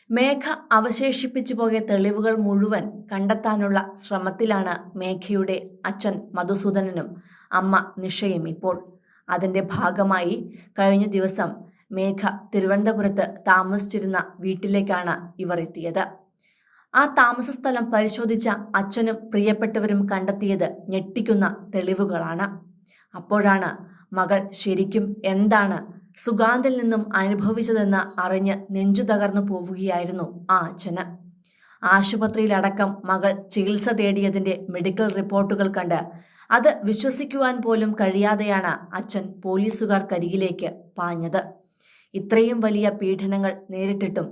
മേഘ അവശേഷിപ്പിച്ചു പോയ തെളിവുകൾ മുഴുവൻ കണ്ടെത്താനുള്ള ശ്രമത്തിലാണ് മേഘയുടെ അച്ഛൻ മധുസൂദനനും അമ്മ നിഷയും ഇപ്പോൾ. അതിന്റെ ഭാഗമായി കഴിഞ്ഞ ദിവസം മേഘ തിരുവനന്തപുരത്ത് താമസിച്ചിരുന്ന വീട്ടിലേക്കാണ് ഇവർ എത്തിയത്. ആ താമസ സ്ഥലം പരിശോധിച്ച അച്ഛനും പ്രിയപ്പെട്ടവരും കണ്ടെത്തിയത് ഞെട്ടിക്കുന്ന തെളിവുകളാണ്. അപ്പോഴാണ് മകൾ ശരിക്കും എന്താണ് സുഗാന്തിൽ നിന്നും അനുഭവിച്ചതെന്ന് അറിഞ്ഞ് നെഞ്ചു തകർന്നു പോവുകയായിരുന്നു ആ അച്ഛന്. ആശുപത്രിയിലടക്കം മകൾ ചികിത്സ തേടിയതിന്റെ മെഡിക്കൽ റിപ്പോർട്ടുകൾ കണ്ട് അത് വിശ്വസിക്കുവാൻ പോലും കഴിയാതെയാണ് അച്ഛൻ പോലീസുകാർക്കരികിലേക്ക് പാഞ്ഞത്. ഇത്രയും വലിയ പീഡനങ്ങൾ നേരിട്ടിട്ടും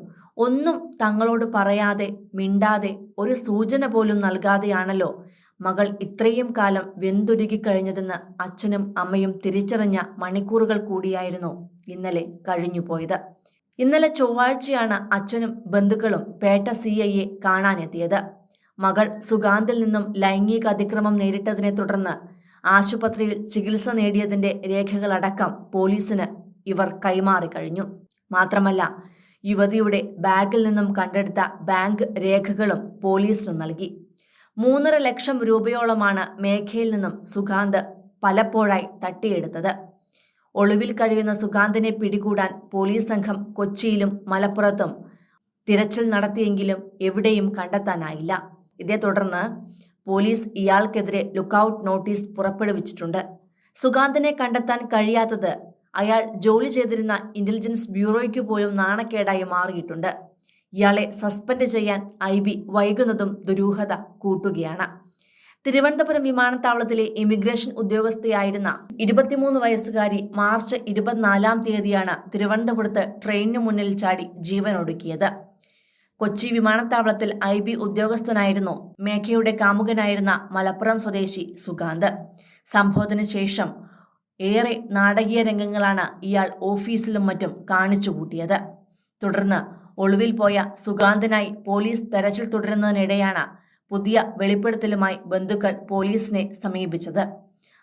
ഒന്നും തങ്ങളോട് പറയാതെ, മിണ്ടാതെ, ഒരു സൂചന പോലും നൽകാതെയാണല്ലോ മകൾ ഇത്രയും കാലം വെന്തുരുകിക്കഴിഞ്ഞതെന്ന് അച്ഛനും അമ്മയും തിരിച്ചറിഞ്ഞ മണിക്കൂറുകൾ കൂടിയായിരുന്നു ഇന്നലെ കഴിഞ്ഞുപോയത്. ഇന്നലെ ചൊവ്വാഴ്ചയാണ് അച്ഛനും ബന്ധുക്കളും പേട്ട CIയെ കാണാനെത്തിയത്. മകൾ സുഗാന്തിൽ നിന്നും ലൈംഗിക അതിക്രമം നേരിട്ടതിനെ തുടർന്ന് ആശുപത്രിയിൽ ചികിത്സ നേടിയതിന്റെ രേഖകളടക്കം പോലീസിന് ഇവർ കൈമാറി കഴിഞ്ഞു. മാത്രമല്ല, യുവതിയുടെ ബാഗിൽ നിന്നും കണ്ടെടുത്ത ബാങ്ക് രേഖകളും പോലീസിന് നൽകി. 3.5 ലക്ഷം രൂപയോളമാണ് മേഘയിൽ നിന്നും സുഗാന്ത് പലപ്പോഴായി തട്ടിയെടുത്തത്. ഒളിവിൽ കഴിയുന്ന സുഗാന്തിനെ പിടികൂടാൻ പോലീസ് സംഘം കൊച്ചിയിലും മലപ്പുറത്തും തിരച്ചിൽ നടത്തിയെങ്കിലും എവിടെയും കണ്ടെത്താനായില്ല. ഇതേ തുടർന്ന് പോലീസ് ഇയാൾക്കെതിരെ ലുക്കൌട്ട് നോട്ടീസ് പുറപ്പെടുവിച്ചിട്ടുണ്ട്. സുഗാന്തിനെ കണ്ടെത്താൻ കഴിയാത്തത് അയാൾ ജോലി ചെയ്തിരുന്ന ഇന്റലിജൻസ് ബ്യൂറോയ്ക്ക് പോലും നാണക്കേടായി മാറിയിട്ടുണ്ട്. ഇയാളെ സസ്പെൻഡ് ചെയ്യാൻ IB വൈകുന്നതും ദുരൂഹത കൂട്ടുകയാണ്. തിരുവനന്തപുരം വിമാനത്താവളത്തിലെ ഇമിഗ്രേഷൻ ഉദ്യോഗസ്ഥയായിരുന്ന 23 വയസ്സുകാരി മാർച്ച് 24-ാം തീയതിയാണ് തിരുവനന്തപുരത്ത് ട്രെയിനിനു മുന്നിൽ ചാടി ജീവനൊടുക്കിയത്. കൊച്ചി വിമാനത്താവളത്തിൽ IB ഉദ്യോഗസ്ഥനായിരുന്നു മേഘയുടെ കാമുകനായിരുന്ന മലപ്പുറം സ്വദേശി സുഗാന്ത്. സംഭവത്തിന് ശേഷം ഏറെ നാടകീയ രംഗങ്ങളാണ് ഇയാൾ ഓഫീസിലും മറ്റും കാണിച്ചു കൂട്ടിയത്. തുടർന്ന് ഒളിവിൽ പോയ സുഗാന്തിനായി പോലീസ് തെരച്ചിൽ തുടരുന്നതിനിടെയാണ് പുതിയ വെളിപ്പെടുത്തലുമായി ബന്ധുക്കൾ പോലീസിനെ സമീപിച്ചത്.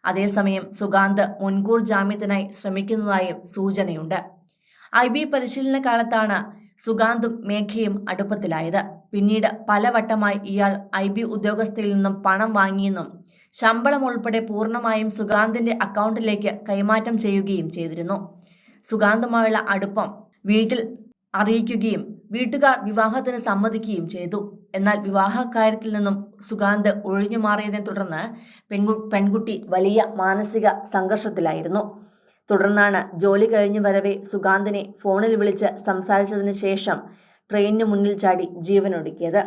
അതേസമയം സുഗാന്ത് മുൻകൂർ ജാമ്യത്തിനായി ശ്രമിക്കുന്നതായും സൂചനയുണ്ട്. IB പരിശീലന കാലത്താണ് സുഗാന്തും മേഘയും അടുപ്പത്തിലായത്. പിന്നീട് പലവട്ടമായി ഇയാൾ IB ഉദ്യോഗസ്ഥയിൽ നിന്നും പണം വാങ്ങിയെന്നും ശമ്പളം ഉൾപ്പെടെ പൂർണ്ണമായും സുഗാന്തിന്റെ അക്കൗണ്ടിലേക്ക് കൈമാറ്റം ചെയ്യുകയും ചെയ്തിരുന്നു. സുഗാന്തുമായുള്ള അടുപ്പം വീട്ടിൽ അറിയിക്കുകയും വീട്ടുകാർ വിവാഹത്തിന് സമ്മതിക്കുകയും ചെയ്തു. എന്നാൽ വിവാഹക്കാര്യത്തിൽ നിന്നും സുഗാന്ത് ഒഴിഞ്ഞു മാറിയതിനെ തുടർന്ന് പെൺകുട്ടി വലിയ മാനസിക സംഘർഷത്തിലായിരുന്നു. തുടർന്നാണ് ജോലി കഴിഞ്ഞു വരവെ സുഗാന്തിനെ ഫോണിൽ വിളിച്ച് സംസാരിച്ചതിന് ശേഷം ട്രെയിനിന് മുന്നിൽ ചാടി ജീവനൊടുക്കിയത്.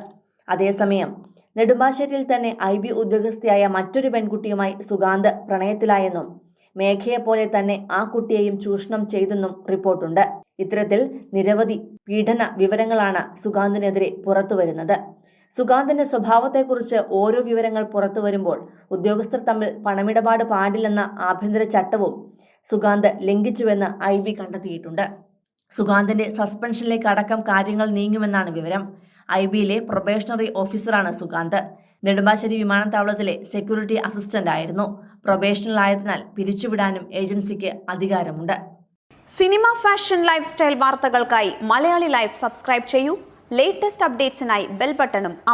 അതേസമയം നെടുമ്പാശ്ശേരിയിൽ തന്നെ IB ഉദ്യോഗസ്ഥയായ മറ്റൊരു പെൺകുട്ടിയുമായി സുഗാന്ത് പ്രണയത്തിലായെന്നും മേഘയെപ്പോലെ തന്നെ ആ കുട്ടിയെയും ചൂഷണം ചെയ്തെന്നും റിപ്പോർട്ടുണ്ട്. ഇത്തരത്തിൽ നിരവധി പീഡന വിവരങ്ങളാണ് സുഗാന്തിനെതിരെ പുറത്തുവരുന്നത്. സുഗാന്തിന്റെ സ്വഭാവത്തെക്കുറിച്ച് ഓരോ വിവരങ്ങൾ പുറത്തു വരുമ്പോൾ ഉദ്യോഗസ്ഥർ തമ്മിൽ പണമിടപാട് പാടില്ലെന്ന ആഭ്യന്തര ചട്ടവും സുഗാന്ത് ലംഘിച്ചുവെന്ന് IB കണ്ടെത്തിയിട്ടുണ്ട്. സുഗാന്തിന്റെ സസ്പെൻഷനിലേക്ക് അടക്കം കാര്യങ്ങൾ നീങ്ങുമെന്നാണ് വിവരം. IBയിലെ പ്രൊബേഷണറി ഓഫീസറാണ് സുഗാന്ത്. നെടുമ്പാശ്ശേരി വിമാനത്താവളത്തിലെ സെക്യൂരിറ്റി അസിസ്റ്റന്റ് ആയിരുന്നു. പ്രൊബേഷനിലായതിനാൽ പിരിച്ചുവിടാനും ഏജൻസിക്ക് അധികാരമുണ്ട്. സിനിമ, ഫാഷൻ, ലൈഫ് സ്റ്റൈൽ വാർത്തകൾക്കായി മലയാളി ലൈഫ് സബ്സ്ക്രൈബ് ചെയ്യൂ. ലേറ്റസ്റ്റ് അപ്ഡേറ്റ്സിനായി ബെൽ ബട്ടണും അമർത്തുക.